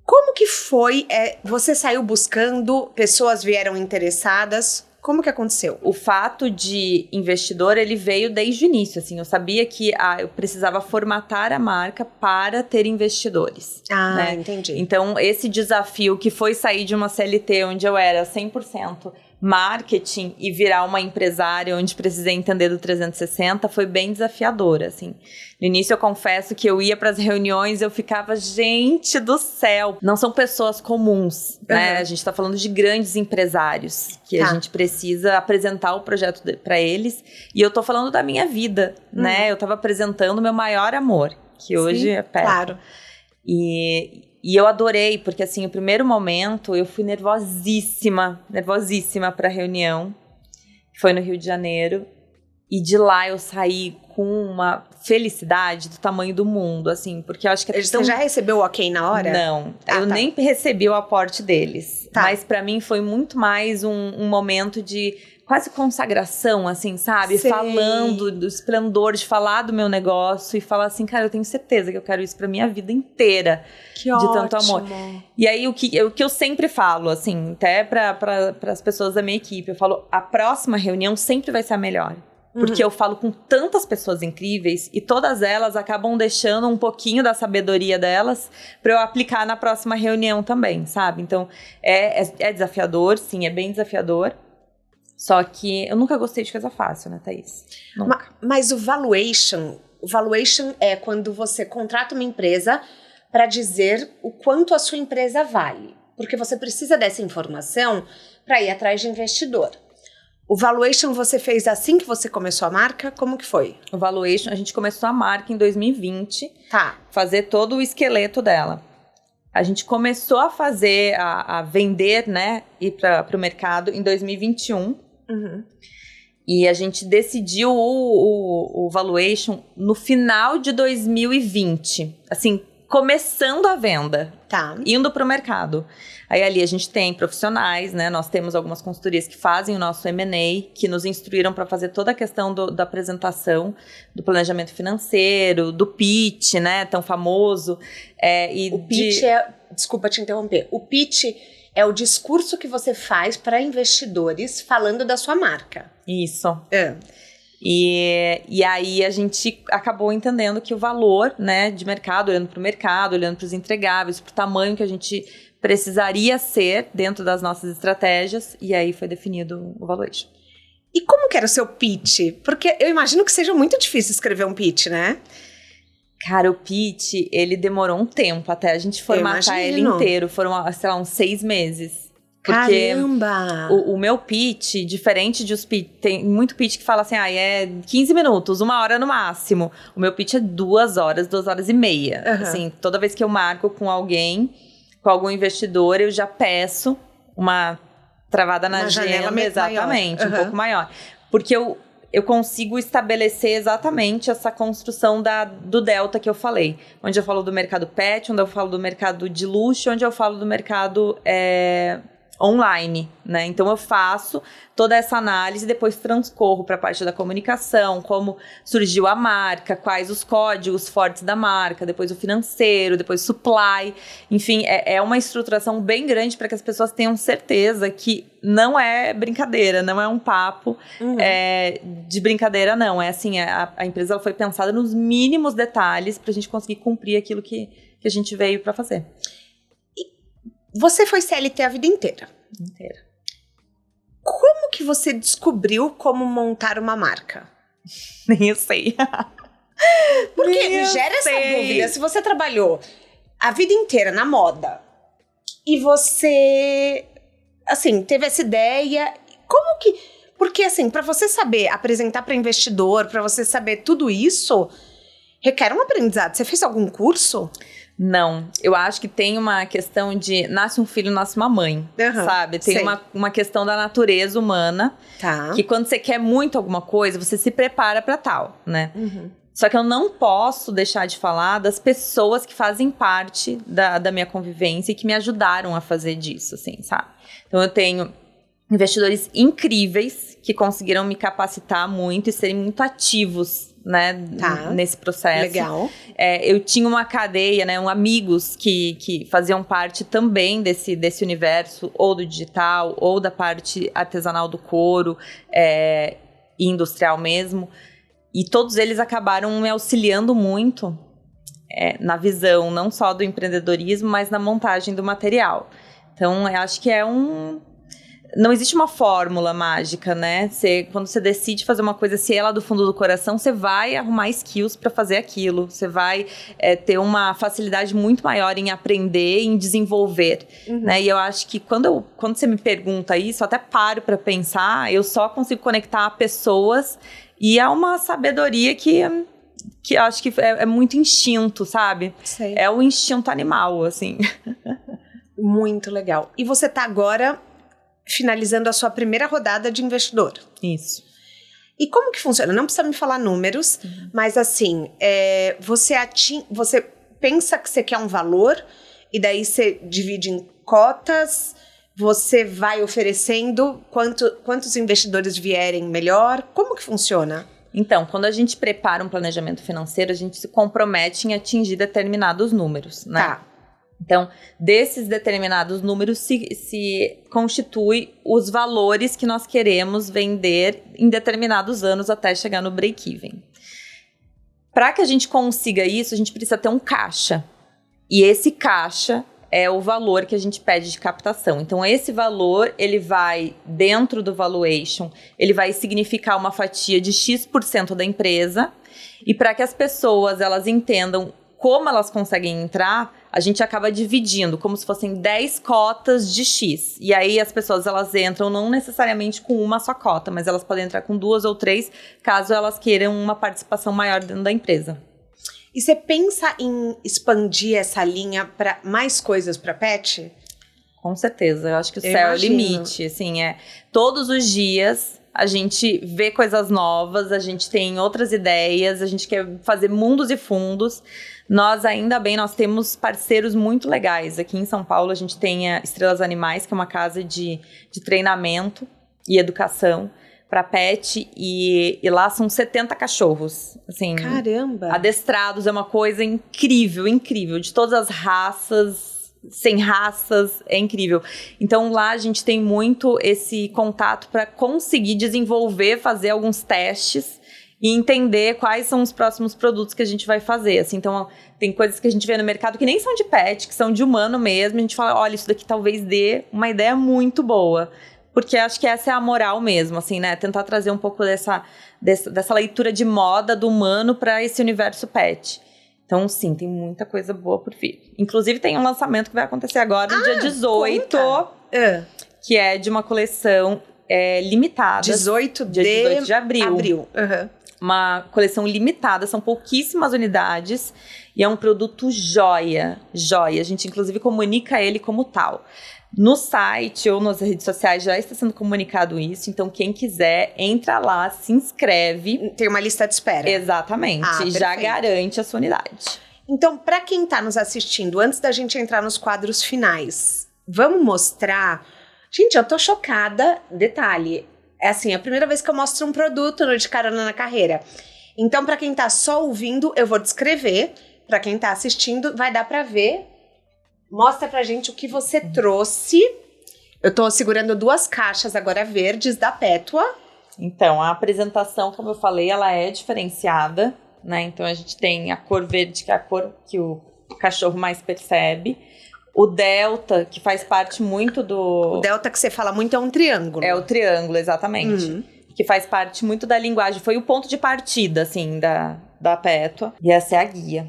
Como que foi? Você saiu buscando, pessoas vieram interessadas? Como que aconteceu? O fato de investidor, ele veio desde o início, assim. Eu sabia que eu precisava formatar a marca para ter investidores. Né? Entendi. Então, esse desafio que foi sair de uma CLT, onde eu era 100% marketing e virar uma empresária onde precisei entender do 360, foi bem desafiador, assim. No início, eu confesso que eu ia para as reuniões, eu ficava, gente do céu, não são pessoas comuns, né? A gente está falando de grandes empresários, que a gente precisa apresentar o projeto para eles. E eu tô falando da minha vida, né? Eu tava apresentando o meu maior amor, que hoje é perto. Claro. E eu adorei, porque assim, o primeiro momento eu fui nervosíssima pra reunião. Foi no Rio de Janeiro. E de lá eu saí com uma felicidade do tamanho do mundo, assim, porque eu acho que Você já recebeu o ok na hora? Não, eu nem recebi o aporte deles. Mas pra mim foi muito mais um momento de quase consagração, assim, sabe? Sei. Falando do esplendor de falar do meu negócio e falar assim, cara, eu tenho certeza que eu quero isso pra minha vida inteira. Que de ótimo. tanto amor. E aí, o que eu sempre falo, assim, até para as pessoas da minha equipe, eu falo, a próxima reunião sempre vai ser a melhor. Porque eu falo com tantas pessoas incríveis e todas elas acabam deixando um pouquinho da sabedoria delas para eu aplicar na próxima reunião também, sabe? Então, é desafiador, sim, é bem desafiador. Só que eu nunca gostei de coisa fácil, né, Thaís? Mas o valuation é quando você contrata uma empresa para dizer o quanto a sua empresa vale. Porque você precisa dessa informação para ir atrás de investidor. O valuation você fez assim que você começou a marca? Como que foi? O valuation, a gente começou a marca em 2020. Tá. Fazer todo o esqueleto dela. A gente começou a fazer, a vender, né, ir para o mercado em 2021. E a gente decidiu o valuation no final de 2020. Assim, começando a venda. Tá. Indo para o mercado. Aí ali a gente tem profissionais, né? Nós temos algumas consultorias que fazem o nosso M&A, que nos instruíram para fazer toda a questão da apresentação, do planejamento financeiro, do pitch, né? Tão famoso. O pitch desculpa te interromper. O pitch é o discurso que você faz para investidores falando da sua marca. Isso. E aí a gente acabou entendendo que o valor, né, de mercado, olhando para o mercado, olhando para os entregáveis, para o tamanho que a gente precisaria ser dentro das nossas estratégias, e aí foi definido o valuation. E como que era o seu pitch? Porque eu imagino que seja muito difícil escrever um pitch, né? Cara, o pitch, ele demorou um tempo até a gente formatar ele inteiro. Foram, sei lá, uns 6 meses. Porque Caramba! O meu pitch, diferente de os pitch, tem muito pitch que fala assim, é 15 minutos, 1 hora no máximo. O meu pitch é 2 horas, 2 horas e meia. Assim, toda vez que eu marco com alguém, com algum investidor, eu já peço uma travada na agenda, exatamente, um pouco maior. Porque eu consigo estabelecer exatamente essa construção do delta que eu falei. Onde eu falo do mercado pet, onde eu falo do mercado de luxo, onde eu falo do mercado online, né? Então eu faço toda essa análise e depois transcorro para a parte da comunicação, como surgiu a marca, quais os códigos fortes da marca, depois o financeiro, depois o supply. Enfim, é uma estruturação bem grande para que as pessoas tenham certeza que não é brincadeira, não é um papo de brincadeira, não. É assim, a empresa ela foi pensada nos mínimos detalhes para a gente conseguir cumprir aquilo que a gente veio para fazer. Você foi CLT a vida inteira. Como que você descobriu como montar uma marca? Nem eu sei. Porque me gera essa dúvida. Se você trabalhou a vida inteira na moda e você, assim, teve essa ideia, como que... Porque, assim, para você saber apresentar para investidor, para você saber tudo isso, requer um aprendizado. Você fez algum curso? Não, eu acho que tem uma questão de nasce um filho, nasce uma mãe, sabe? Tem uma questão da natureza humana, que quando você quer muito alguma coisa, você se prepara para tal, né? Só que eu não posso deixar de falar das pessoas que fazem parte da minha convivência e que me ajudaram a fazer disso, assim, sabe? Então eu tenho investidores incríveis que conseguiram me capacitar muito e serem muito ativos, né, nesse processo. Legal. Eu tinha uma cadeia, né, amigos que faziam parte também desse universo, ou do digital, ou da parte artesanal do couro, e industrial mesmo. E todos eles acabaram me auxiliando muito na visão, não só do empreendedorismo, mas na montagem do material. Então, eu acho que não existe uma fórmula mágica, né? Quando você decide fazer uma coisa, se é lá do fundo do coração, você vai arrumar skills para fazer aquilo. Você vai ter uma facilidade muito maior em aprender e em desenvolver. Né? E eu acho que quando você me pergunta isso, eu até paro para pensar, eu só consigo conectar pessoas e é uma sabedoria que eu acho que é muito instinto, sabe? Sei. É o instinto animal, assim. Muito legal. E você tá agora finalizando a sua primeira rodada de investidor. Isso. E como que funciona? Não precisa me falar números, mas assim, você pensa que você quer um valor e daí você divide em cotas, você vai oferecendo quantos investidores vierem melhor? Como que funciona? Então, quando a gente prepara um planejamento financeiro, a gente se compromete em atingir determinados números, né? Tá. Então, desses determinados números se constitui os valores que nós queremos vender em determinados anos até chegar no break-even. Para que a gente consiga isso, a gente precisa ter um caixa. E esse caixa é o valor que a gente pede de captação. Então, esse valor, ele vai dentro do valuation, ele vai significar uma fatia de X% da empresa. E para que as pessoas elas entendam como elas conseguem entrar, a gente acaba dividindo como se fossem 10 cotas de X. E aí as pessoas elas entram não necessariamente com uma só cota, mas elas podem entrar com 2 ou 3, caso elas queiram uma participação maior dentro da empresa. E você pensa em expandir essa linha para mais coisas para pet? Com certeza, eu acho que o céu é o limite. Assim, todos os dias a gente vê coisas novas, a gente tem outras ideias, a gente quer fazer mundos e fundos. Nós, ainda bem, nós temos parceiros muito legais. Aqui em São Paulo, a gente tem a Estrelas Animais, que é uma casa de treinamento e educação para pet. E lá são 70 cachorros. Assim, caramba! Adestrados, é uma coisa incrível, incrível. De todas as raças, sem raças, é incrível. Então, lá a gente tem muito esse contato para conseguir desenvolver, fazer alguns testes e entender quais são os próximos produtos que a gente vai fazer. Assim, então, tem coisas que a gente vê no mercado que nem são de pet, que são de humano mesmo. A gente fala, olha, isso daqui talvez dê uma ideia muito boa. Porque acho que essa é a moral mesmo, assim, né? Tentar trazer um pouco dessa leitura de moda do humano para esse universo pet. Então, sim, tem muita coisa boa por vir. Inclusive, tem um lançamento que vai acontecer agora, no dia 18, que é de uma coleção limitada. 18 de abril. Uhum. Uma coleção limitada, são pouquíssimas unidades e é um produto joia. A gente, inclusive, comunica ele como tal. No site ou nas redes sociais já está sendo comunicado isso, então quem quiser, entra lá, se inscreve. Tem uma lista de espera. Exatamente, já garante a sua unidade. Então, para quem está nos assistindo, antes da gente entrar nos quadros finais, vamos mostrar... Gente, eu tô chocada. Detalhe, é assim, é a primeira vez que eu mostro um produto no De Carona na Carreira. Então, para quem tá só ouvindo, eu vou descrever. Para quem tá assistindo, vai dar para ver. Mostra pra gente o que você trouxe. Eu tô segurando 2 caixas agora verdes da Pétua. Então, a apresentação, como eu falei, ela é diferenciada, né? Então, a gente tem a cor verde, que é a cor que o cachorro mais percebe. O delta, que faz parte muito do... O delta que você fala muito é um triângulo. É o triângulo, exatamente. Que faz parte muito da linguagem. Foi o ponto de partida, assim, da Pétua. E essa é a guia.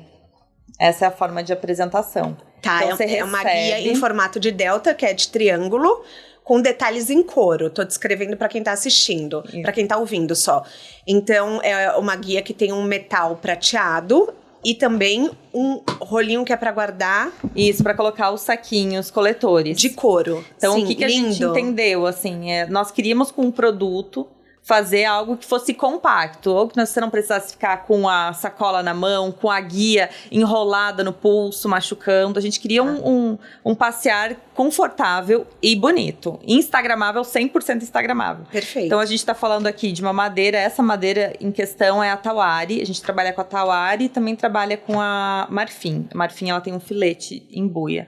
Essa é a forma de apresentação. Tá, então, é uma guia em formato de delta, que é de triângulo, com detalhes em couro. Tô descrevendo para quem tá assistindo, para quem tá ouvindo só. Então, é uma guia que tem um metal prateado e também um rolinho que é para guardar. Isso, para colocar os saquinhos coletores. De couro. Então, sim, o que a gente entendeu, assim, nós queríamos com um produto fazer algo que fosse compacto, ou que você não precisasse ficar com a sacola na mão, com a guia enrolada no pulso, machucando. A gente queria um passear confortável e bonito. Instagramável, 100% instagramável. Perfeito. Então, a gente está falando aqui de uma madeira, essa madeira em questão é a Tawari. A gente trabalha com a Tawari e também trabalha com a Marfim. A Marfim, ela tem um filete em buia.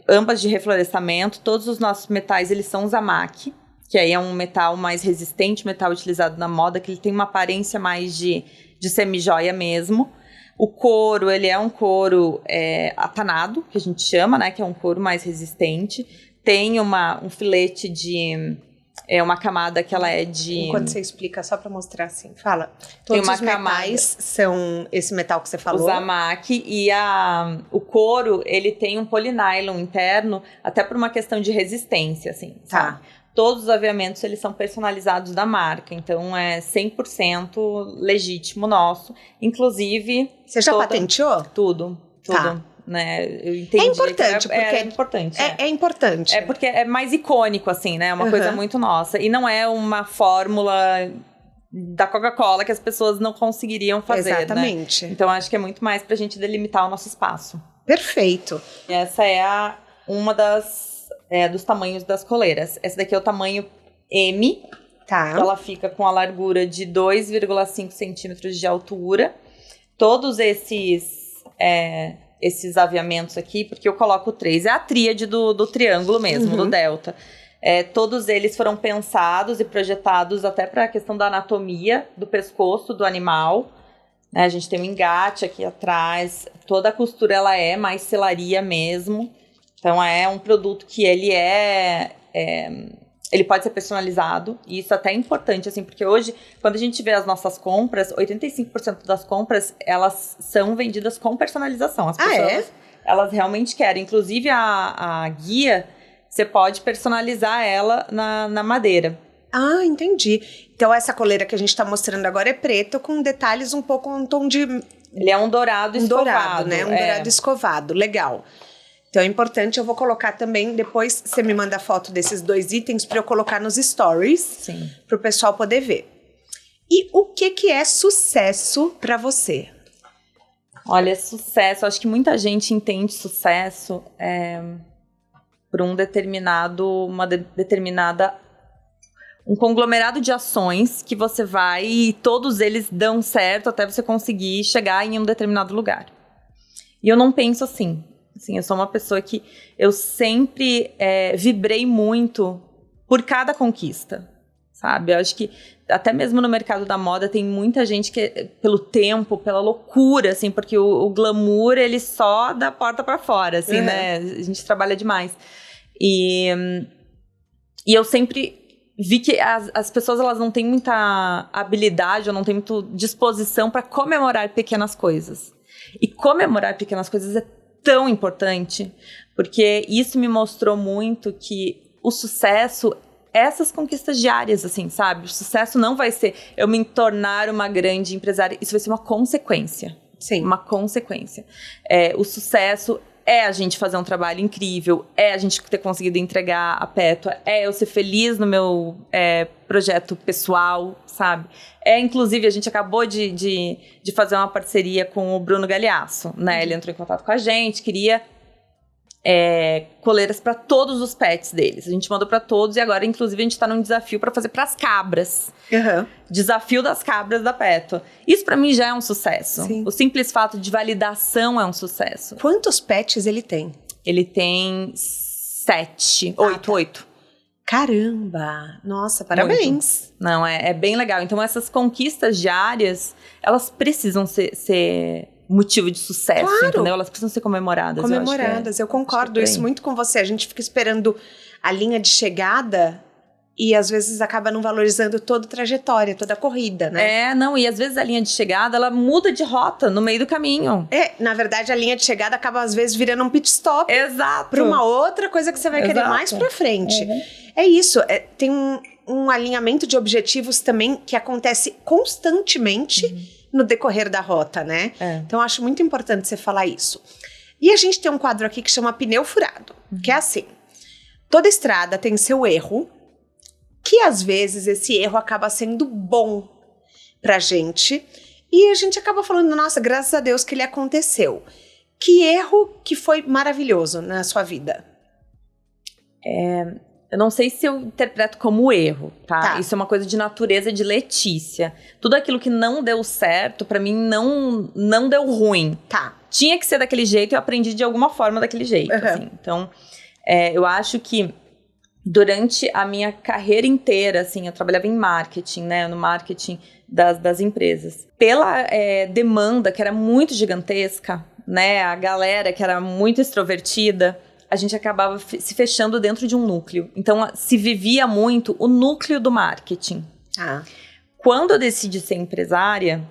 Ambas de reflorestamento, todos os nossos metais, eles são Zamaki, que aí é um metal mais resistente, metal utilizado na moda, que ele tem uma aparência mais de semi-joia mesmo. O couro, ele é um couro atanado, que a gente chama, né? Que é um couro mais resistente. Tem um filete de... uma camada que ela é de... Enquanto você explica, só para mostrar assim, fala. Todos os metais são esse metal que você falou. O Zamaki e o couro, ele tem um polinylon interno, até por uma questão de resistência, assim, sabe? Tá. Todos os aviamentos, eles são personalizados da marca, então é 100% legítimo nosso. Inclusive... Você já patenteou? Tudo. Tá. Né? Eu entendi. É importante, porque é importante. É importante. É porque é mais icônico, assim, né? É uma coisa muito nossa. E não é uma fórmula da Coca-Cola que as pessoas não conseguiriam fazer, exatamente. Né? Então, acho que é muito mais pra gente delimitar o nosso espaço. Perfeito. E essa é uma dos tamanhos das coleiras. Essa daqui é o tamanho M. Tá. Ela fica com a largura de 2,5 centímetros de altura. Todos esses aviamentos aqui, porque eu coloco 3. É a tríade do triângulo mesmo, do delta. Todos eles foram pensados e projetados até para a questão da anatomia do pescoço do animal. A gente tem um engate aqui atrás. Toda a costura ela é mais selaria mesmo. Então, é um produto que ele ele pode ser personalizado, e isso até é importante, assim, porque hoje, quando a gente vê as nossas compras, 85% das compras, elas são vendidas com personalização. As pessoas, elas realmente querem. Inclusive, a guia, você pode personalizar ela na madeira. Ah, entendi. Então, essa coleira que a gente tá mostrando agora é preto, com detalhes um pouco, um tom de... Ele é um dourado escovado. Dourado, né? Dourado escovado. Legal. Então é importante, eu vou colocar também, depois você me manda a foto desses 2 itens para eu colocar nos stories, para o pessoal poder ver. E o que é sucesso para você? Olha, sucesso, acho que muita gente entende sucesso por um um conglomerado de ações que você vai e todos eles dão certo até você conseguir chegar em um determinado lugar. E eu não penso assim. Assim, eu sou uma pessoa que eu sempre vibrei muito por cada conquista, sabe? Eu acho que até mesmo no mercado da moda tem muita gente que, pelo tempo, pela loucura, assim, porque o glamour, ele só dá a porta para fora, assim, né? A gente trabalha demais. E eu sempre vi que as pessoas, elas não têm muita habilidade ou não têm muita disposição para comemorar pequenas coisas. E comemorar pequenas coisas é tão importante, porque isso me mostrou muito que o sucesso, essas conquistas diárias, assim, sabe? O sucesso não vai ser eu me tornar uma grande empresária, isso vai ser uma consequência. Sim. Uma consequência. O sucesso é a gente fazer um trabalho incrível, é a gente ter conseguido entregar a Pétua, é eu ser feliz no meu projeto pessoal, sabe? Inclusive, a gente acabou de fazer uma parceria com o Bruno Galhaço, né? Ele entrou em contato com a gente, queria coleiras para todos os pets deles. A gente mandou para todos e agora, inclusive, a gente tá num desafio para fazer para as cabras. Uhum. Desafio das cabras da Pétua. Isso para mim já é um sucesso. Sim. O simples fato de validação é um sucesso. Quantos pets ele tem? Ele tem 7, 8. Caramba! Nossa, parabéns! Muito. Não, é bem legal. Então, essas conquistas diárias, elas precisam ser motivo de sucesso, claro. Entendeu? Elas precisam ser comemoradas. Eu concordo isso muito com você. A gente fica esperando a linha de chegada e às vezes acaba não valorizando toda a trajetória, toda a corrida, né? E às vezes a linha de chegada, ela muda de rota no meio do caminho. Na verdade, a linha de chegada acaba às vezes virando um pit stop. Exato. Para uma outra coisa que você vai querer mais pra frente. Uhum. É isso, tem um alinhamento de objetivos também que acontece constantemente no decorrer da rota, né? Então, eu acho muito importante você falar isso. E a gente tem um quadro aqui que chama Pneu Furado, que é assim, toda estrada tem seu erro, que às vezes esse erro acaba sendo bom pra gente, e a gente acaba falando, nossa, graças a Deus que ele aconteceu. Que erro que foi maravilhoso na sua vida? Eu não sei se eu interpreto como erro, tá? Isso é uma coisa de natureza de Letícia. Tudo aquilo que não deu certo, pra mim, não deu ruim. Tá. Tinha que ser daquele jeito e eu aprendi de alguma forma daquele jeito, assim. Então, eu acho que durante a minha carreira inteira, assim, eu trabalhava em marketing, né? No marketing das empresas. Pela demanda, que era muito gigantesca, né? A galera que era muito extrovertida, a gente acabava se fechando dentro de um núcleo. Então, se vivia muito o núcleo do marketing. Quando eu decidi ser empresária,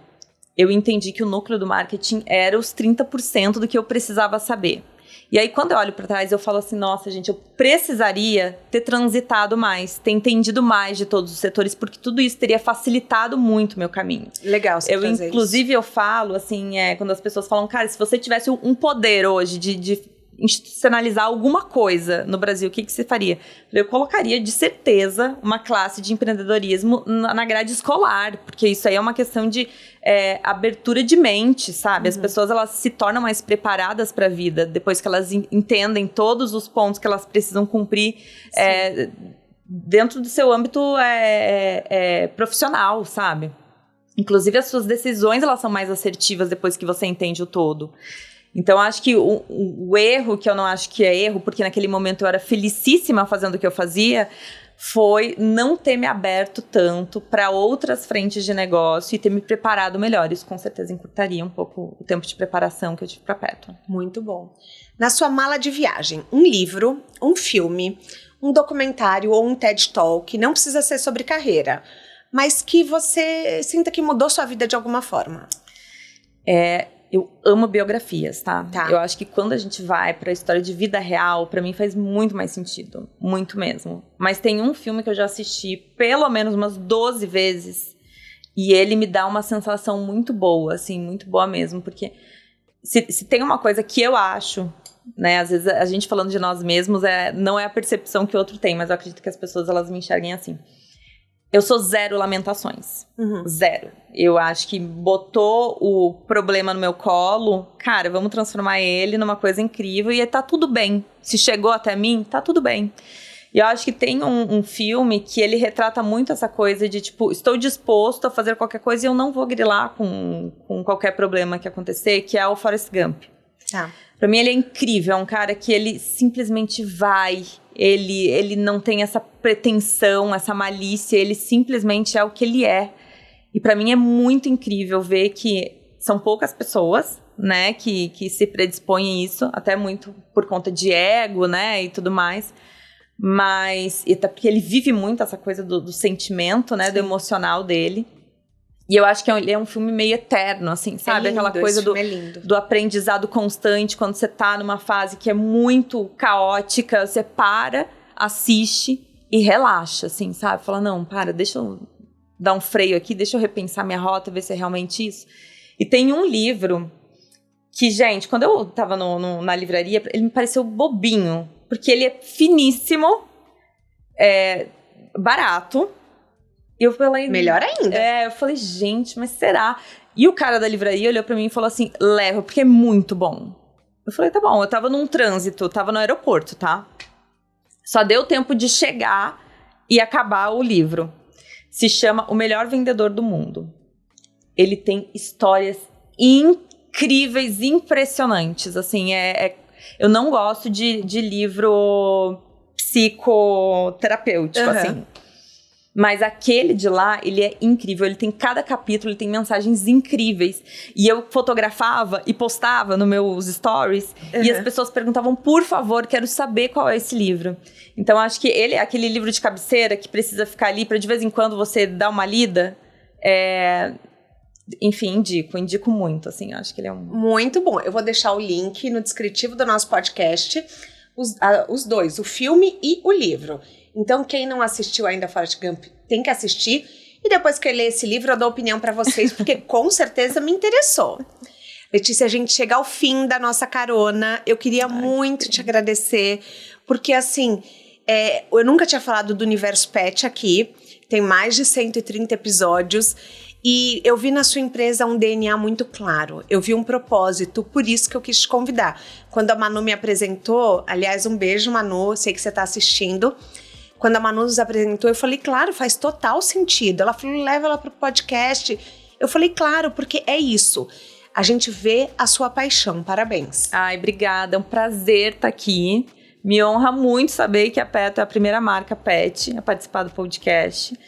eu entendi que o núcleo do marketing era os 30% do que eu precisava saber. E aí, quando eu olho para trás, eu falo assim, nossa, gente, eu precisaria ter transitado mais, ter entendido mais de todos os setores, porque tudo isso teria facilitado muito o meu caminho. Legal você trazer inclusive, eu falo, assim, quando as pessoas falam, cara, se você tivesse um poder hoje de institucionalizar alguma coisa no Brasil, o que você faria? Eu colocaria, de certeza, uma classe de empreendedorismo na grade escolar, porque isso aí é uma questão de abertura de mente, sabe? As pessoas, elas se tornam mais preparadas para a vida, depois que elas entendem todos os pontos que elas precisam cumprir dentro do seu âmbito profissional, sabe? Inclusive, as suas decisões, elas são mais assertivas depois que você entende o todo. Então, acho que o erro, que eu não acho que é erro, porque naquele momento eu era felicíssima fazendo o que eu fazia, foi não ter me aberto tanto para outras frentes de negócio e ter me preparado melhor. Isso, com certeza, encurtaria um pouco o tempo de preparação que eu tive para Pétua. Muito bom. Na sua mala de viagem, um livro, um filme, um documentário ou um TED Talk, não precisa ser sobre carreira, mas que você sinta que mudou sua vida de alguma forma. Eu amo biografias, tá? Eu acho que quando a gente vai pra história de vida real, pra mim faz muito mais sentido. Muito mesmo. Mas tem um filme que eu já assisti pelo menos umas 12 vezes e ele me dá uma sensação muito boa, assim, muito boa mesmo. Porque se tem uma coisa que eu acho, né? Às vezes a gente falando de nós mesmos não é a percepção que o outro tem, mas eu acredito que as pessoas, elas me enxerguem assim. Eu sou zero lamentações. Zero. Eu acho que botou o problema no meu colo, cara, vamos transformar ele numa coisa incrível e tá tudo bem. Se chegou até mim, tá tudo bem. E eu acho que tem um filme que ele retrata muito essa coisa de, tipo, estou disposto a fazer qualquer coisa e eu não vou grilar com qualquer problema que acontecer, que é o Forrest Gump. Pra mim, ele é incrível. É um cara que ele simplesmente vai. Ele não tem essa pretensão, essa malícia. Ele simplesmente é o que ele é. E pra mim é muito incrível ver que são poucas pessoas, né, que se predispõem a isso. Até muito por conta de ego, né, e tudo mais. Mas, até porque ele vive muito essa coisa do sentimento, né, do emocional dele. E eu acho que ele é um filme meio eterno, assim, sabe? É lindo, aquela coisa do aprendizado constante, quando você tá numa fase que é muito caótica, você para, assiste e relaxa, assim, sabe? Fala, não, deixa eu dar um freio aqui, deixa eu repensar minha rota, ver se é realmente isso. E tem um livro que, gente, quando eu tava na livraria, ele me pareceu bobinho, porque ele é finíssimo, barato. E eu falei... Melhor ainda. Eu falei, gente, mas será? E o cara da livraria olhou pra mim e falou assim, leva, porque é muito bom. Eu falei, tá bom, eu tava num trânsito, tava no aeroporto, tá? Só deu tempo de chegar e acabar o livro. Se chama O Melhor Vendedor do Mundo. Ele tem histórias incríveis, impressionantes, assim, eu não gosto de livro psicoterapêutico, assim. Mas aquele de lá, ele é incrível. Ele tem cada capítulo, ele tem mensagens incríveis. E eu fotografava e postava nos meus stories. E as pessoas perguntavam, por favor, quero saber qual é esse livro. Então, acho que ele é aquele livro de cabeceira que precisa ficar ali para de vez em quando você dar uma lida. Enfim, indico muito, assim. Acho que ele é muito bom. Eu vou deixar o link no descritivo do nosso podcast. Os dois, o filme e o livro. Então, quem não assistiu ainda Forrest Gump tem que assistir. E depois que eu ler esse livro, eu dou opinião pra vocês, porque com certeza me interessou. Letícia, a gente chega ao fim da nossa carona. Eu queria muito te agradecer, porque assim, eu nunca tinha falado do Universo Pet aqui. Tem mais de 130 episódios. E eu vi na sua empresa um DNA muito claro. Eu vi um propósito, por isso que eu quis te convidar. Quando a Manu me apresentou, aliás, um beijo, Manu, sei que você está assistindo. Quando a Manu nos apresentou, eu falei, claro, faz total sentido. Ela falou, leva ela para o podcast. Eu falei, claro, porque é isso. A gente vê a sua paixão. Parabéns. Ai, obrigada. É um prazer estar aqui. Me honra muito saber que a Peto é a primeira marca pet a participar do podcast.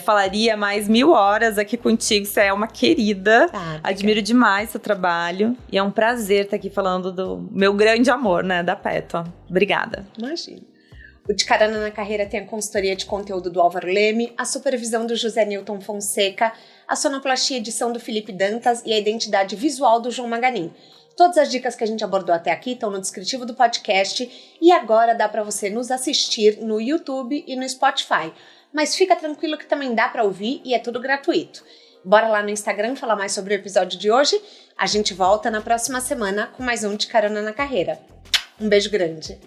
Falaria mais 1000 horas aqui contigo, você é uma querida, admiro demais seu trabalho e é um prazer estar aqui falando do meu grande amor, né, da Peto. Obrigada. Imagina. O De Carona na Carreira tem a consultoria de conteúdo do Álvaro Leme, a supervisão do José Newton Fonseca, a sonoplastia e edição do Felipe Dantas e a identidade visual do João Maganin. Todas as dicas que a gente abordou até aqui estão no descritivo do podcast e agora dá para você nos assistir no YouTube e no Spotify. Mas fica tranquilo que também dá para ouvir e é tudo gratuito. Bora lá no Instagram falar mais sobre o episódio de hoje. A gente volta na próxima semana com mais um De Carona na Carreira. Um beijo grande.